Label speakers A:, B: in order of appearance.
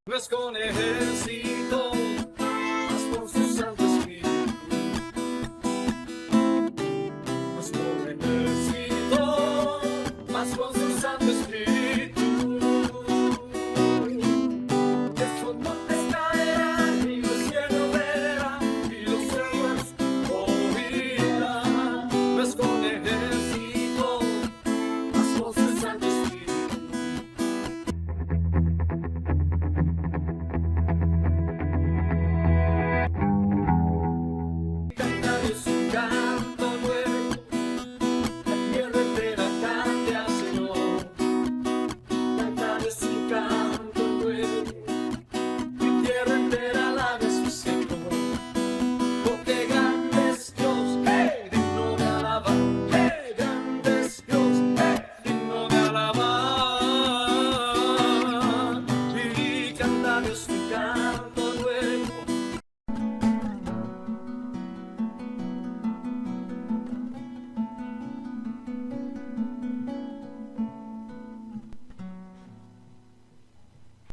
A: No es con ejército, mas por su Santo Espíritu. No es con ejército, mas con su Santo Espíritu. Esos montes caerán y los cielos verán y los cielos oirán. No es con ejército, mas con su Santo Espíritu. Canta Dios un canto nuevo, la tierra entera cante al Señor. Canta Dios un canto nuevo, la tierra entera alabe su Señor. Porque grande es Dios, digno de alabar, grande es Dios, digno de alabar. Y canta Dios un canto.